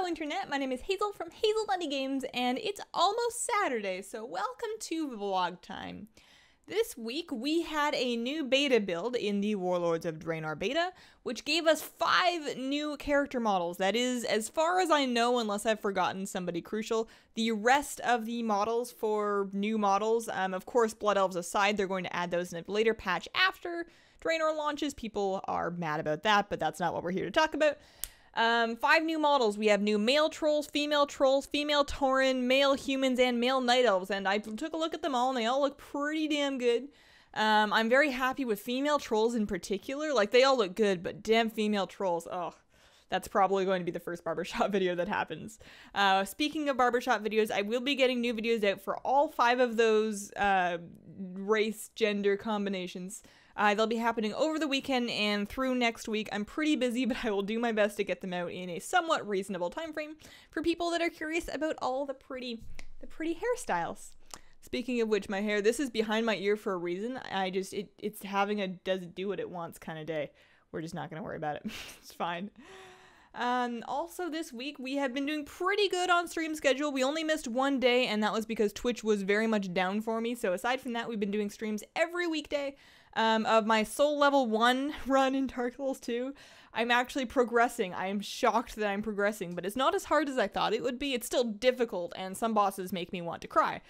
Hello Internet, my name is Hazel from Hazelnuttygames, and it's almost Saturday, so welcome to vlog time. This week we had a new beta build in the Warlords of Draenor beta, which gave us 5 new character models. That is, as far as I know, unless I've forgotten somebody crucial, the rest of the models for new models, of course Blood Elves aside, they're going to add those in a later patch after Draenor launches. People are mad about that, but that's not what we're here to talk about. 5 new models. We have new male trolls, female tauren, male humans, and male night elves, and I took a look at them all, and they all look pretty damn good. I'm very happy with female trolls in particular. Like, they all look good, but damn female trolls, oh, that's probably going to be the first barbershop video that happens. Speaking of barbershop videos, I will be getting new videos out for all 5 of those race, gender combinations. They'll be happening over the weekend and through next week. I'm pretty busy, but I will do my best to get them out in a somewhat reasonable time frame for people that are curious about all the pretty hairstyles. Speaking of which, my hair, this is behind my ear for a reason. It's having a does it do what it wants kind of day. We're just not going to worry about it. It's fine. Also this week, we have been doing pretty good on stream schedule. We only missed one day, and that was because Twitch was very much down for me. So aside from that, we've been doing streams every weekday. Of my Soul Level 1 run in Dark Souls 2, I'm actually progressing. I am shocked that I'm progressing, but it's not as hard as I thought it would be. It's still difficult, and some bosses make me want to cry.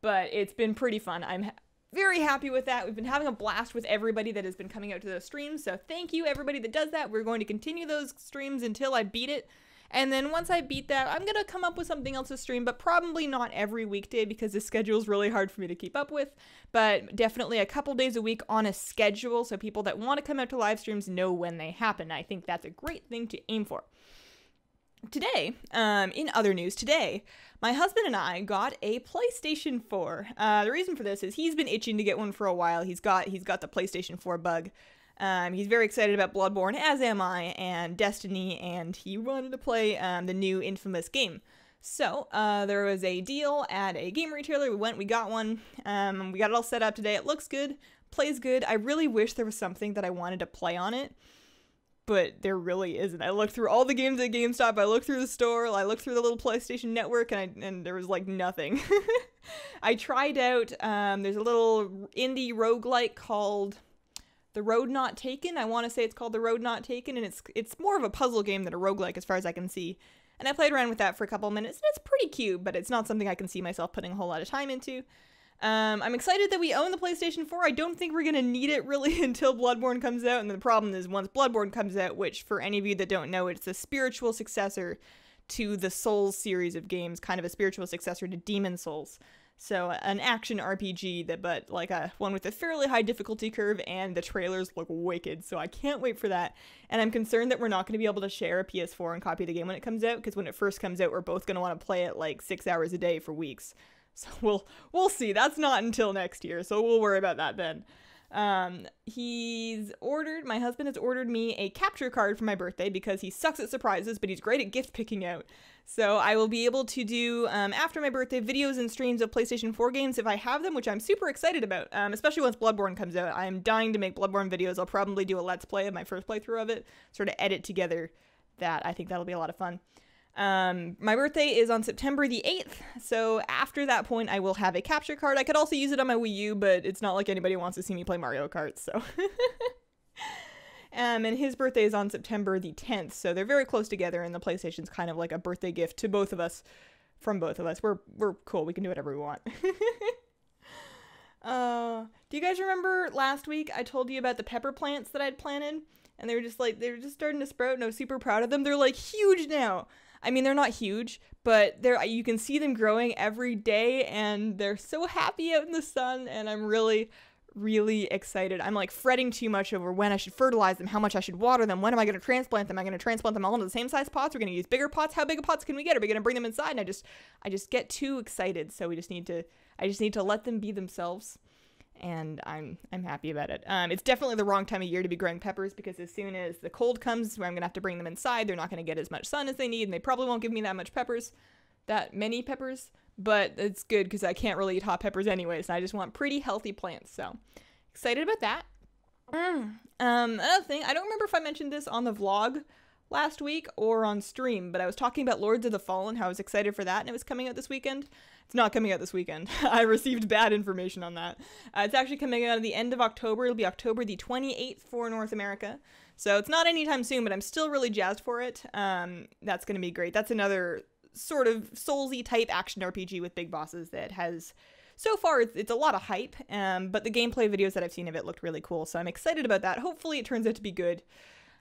But it's been pretty fun. I'm very happy with that. We've been having a blast with everybody that has been coming out to those streams, so thank you everybody that does that. We're going to continue those streams until I beat it. And then once I beat that, I'm going to come up with something else to stream, but probably not every weekday because the schedule is really hard for me to keep up with. But definitely a couple days a week on a schedule so people that want to come out to live streams know when they happen. I think that's a great thing to aim for. Today, in other news, my husband and I got a PlayStation 4. The reason for this is he's been itching to get one for a while. He's got the PlayStation 4 bug. He's very excited about Bloodborne, as am I, and Destiny, and he wanted to play the new Infamous game. So, there was a deal at a game retailer. We went, we got one. We got it all set up today. It looks good, plays good. I really wish there was something that I wanted to play on it, but there really isn't. I looked through all the games at GameStop, I looked through the store, I looked through the little PlayStation Network, and there was like nothing. I tried out, there's a little indie roguelike called The Road Not Taken. I want to say it's called The Road Not Taken, and it's more of a puzzle game than a roguelike as far as I can see. And I played around with that for a couple minutes, and it's pretty cute, but it's not something I can see myself putting a whole lot of time into. I'm excited that we own the PlayStation 4. I don't think we're going to need it really until Bloodborne comes out, and the problem is once Bloodborne comes out, which for any of you that don't know, it's a spiritual successor to the Souls series of games, kind of a spiritual successor to Demon Souls. So an action RPG, but like one with a fairly high difficulty curve, and the trailers look wicked, so I can't wait for that. And I'm concerned that we're not going to be able to share a PS4 and copy the game when it comes out, because when it first comes out, we're both going to want to play it like 6 hours a day for weeks. So we'll see. That's not until next year, so we'll worry about that then. My husband has ordered me a capture card for my birthday because he sucks at surprises, but he's great at gift picking out. So I will be able to do, after my birthday, videos and streams of PlayStation 4 games if I have them, which I'm super excited about, especially once Bloodborne comes out. I'm dying to make Bloodborne videos. I'll probably do a Let's Play of my first playthrough of it, sort of edit together that. I think that'll be a lot of fun. My birthday is on September the 8th, so after that point I will have a capture card. I could also use it on my Wii U, but it's not like anybody wants to see me play Mario Kart, so. And his birthday is on September the 10th, so they're very close together, and the PlayStation's kind of like a birthday gift to both of us, from both of us. We're cool, we can do whatever we want. Do you guys remember last week I told you about the pepper plants that I'd planted? And they were just starting to sprout, and I was super proud of them. They're like huge now. I mean, they're not huge, but you can see them growing every day, and they're so happy out in the sun, and I'm really, really excited. I'm like fretting too much over when I should fertilize them, how much I should water them, when am I going to transplant them? Am I going to transplant them all into the same size pots? We're going to use bigger pots? How big of pots can we get? Are we going to bring them inside? And I just get too excited, so I just need to let them be themselves. And I'm happy about it. It's definitely the wrong time of year to be growing peppers, because as soon as the cold comes where I'm gonna have to bring them inside, they're not gonna get as much sun as they need, and they probably won't give me that many peppers, but it's good because I can't really eat hot peppers anyways, and I just want pretty healthy plants, so excited about that. Another thing, I don't remember if I mentioned this on the vlog last week or on stream, but I was talking about Lords of the Fallen, how I was excited for that, and it was coming out this weekend. It's not coming out this weekend. I received bad information on that. It's actually coming out at the end of October. It'll be October the 28th for North America. So it's not anytime soon, but I'm still really jazzed for it. That's going to be great. That's another sort of Soulsy type action RPG with big bosses that has, so far, it's a lot of hype, but the gameplay videos that I've seen of it looked really cool, so I'm excited about that. Hopefully it turns out to be good.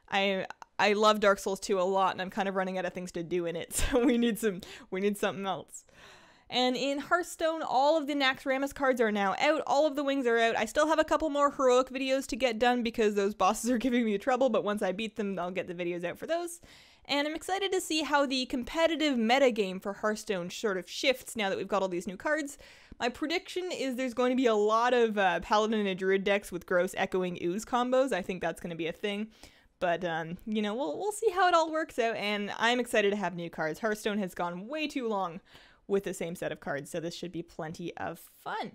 I love Dark Souls 2 a lot, and I'm kind of running out of things to do in it, so we need something else. And in Hearthstone, all of the Naxxramas cards are now out. All of the wings are out. I still have a couple more heroic videos to get done because those bosses are giving me trouble, but once I beat them, I'll get the videos out for those. And I'm excited to see how the competitive metagame for Hearthstone sort of shifts now that we've got all these new cards. My prediction is there's going to be a lot of Paladin and Druid decks with gross Echoing Ooze combos. I think that's going to be a thing. But, you know, we'll see how it all works out, and I'm excited to have new cards. Hearthstone has gone way too long with the same set of cards, so this should be plenty of fun.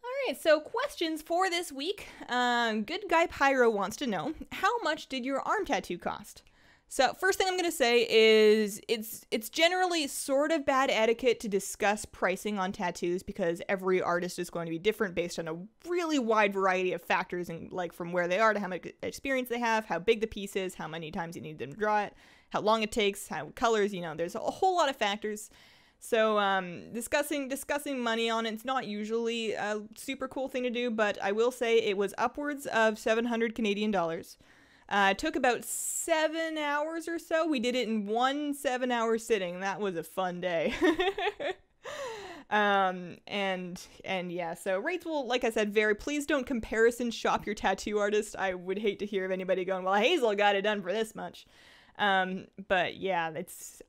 Alright, so questions for this week. Good Guy Pyro wants to know, how much did your arm tattoo cost? So first thing I'm going to say is it's generally sort of bad etiquette to discuss pricing on tattoos because every artist is going to be different based on a really wide variety of factors, and like from where they are to how much experience they have, how big the piece is, how many times you need them to draw it, how long it takes, how colors, you know, there's a whole lot of factors. So discussing money on it's not usually a super cool thing to do, but I will say it was upwards of 700 Canadian dollars. It took about 7 hours or so. We did it in one 7-hour sitting. That was a fun day. And yeah, so rates will, like I said, vary. Please don't comparison shop your tattoo artist. I would hate to hear of anybody going, well, Hazel got it done for this much. But yeah,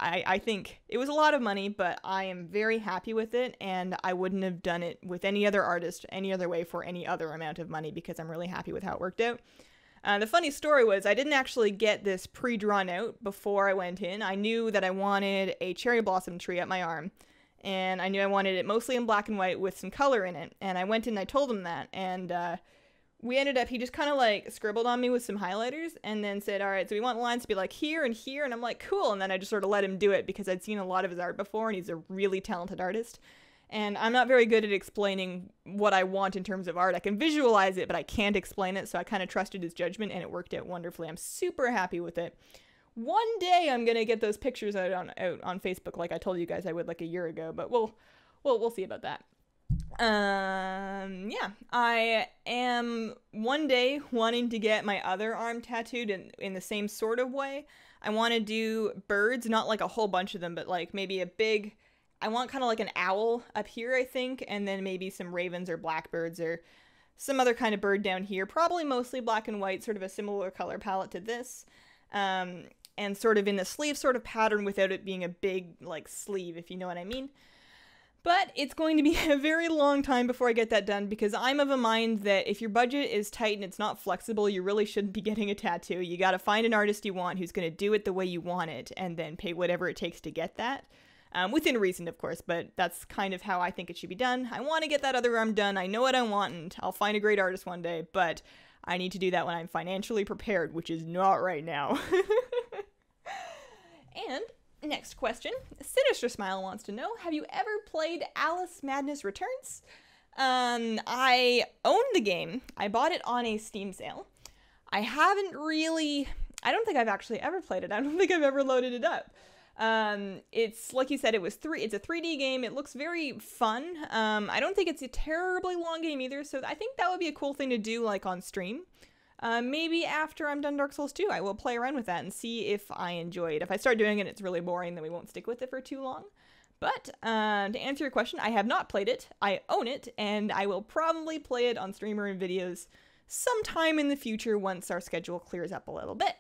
I think it was a lot of money, but I am very happy with it, and I wouldn't have done it with any other artist, any other way for any other amount of money because I'm really happy with how it worked out. The funny story was I didn't actually get this pre-drawn out before I went in. I knew that I wanted a cherry blossom tree up my arm, and I knew I wanted it mostly in black and white with some color in it, and I went in and I told him that, and we ended up, he just kind of like scribbled on me with some highlighters and then said, all right, so we want lines to be like here and here, and I'm like, cool, and then I just sort of let him do it because I'd seen a lot of his art before, and he's a really talented artist. And I'm not very good at explaining what I want in terms of art. I can visualize it, but I can't explain it, so I kind of trusted his judgment, and it worked out wonderfully. I'm super happy with it. One day I'm going to get those pictures out on Facebook like I told you guys I would like a year ago, but we'll see about that. Yeah, I am one day wanting to get my other arm tattooed in the same sort of way. I want to do birds, not like a whole bunch of them, but like maybe a big... I want kind of like an owl up here, I think, and then maybe some ravens or blackbirds or some other kind of bird down here. Probably mostly black and white, sort of a similar color palette to this. And sort of in the sleeve sort of pattern without it being a big, like, sleeve, if you know what I mean. But it's going to be a very long time before I get that done because I'm of a mind that if your budget is tight and it's not flexible, you really shouldn't be getting a tattoo. You gotta find an artist you want who's going to do it the way you want it and then pay whatever it takes to get that. Within reason, of course, but that's kind of how I think it should be done. I want to get that other arm done. I know what I want, and I'll find a great artist one day, but I need to do that when I'm financially prepared, which is not right now. And next question. Sinister Smile wants to know, have you ever played Alice Madness Returns? I own the game. I bought it on a Steam sale. I haven't really... I don't think I've actually ever played it. I don't think I've ever loaded it up. It's like you said, it's a 3D game. It looks very fun. I don't think it's a terribly long game either, so I think that would be a cool thing to do like on stream. Maybe after I'm done Dark Souls 2, I will play around with that and see if I enjoy it. If I start doing it, it's really boring, then we won't stick with it for too long. But, to answer your question, I have not played it. I own it, and I will probably play it on streamer and videos sometime in the future once our schedule clears up a little bit.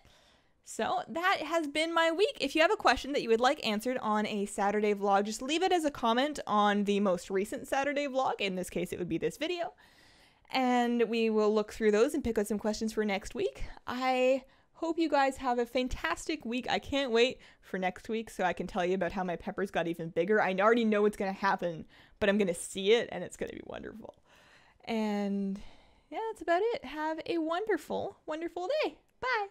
So that has been my week. If you have a question that you would like answered on a Saturday vlog, just leave it as a comment on the most recent Saturday vlog. In this case, it would be this video. And we will look through those and pick out some questions for next week. I hope you guys have a fantastic week. I can't wait for next week so I can tell you about how my peppers got even bigger. I already know what's going to happen, but I'm going to see it and it's going to be wonderful. And yeah, that's about it. Have a wonderful, wonderful day. Bye.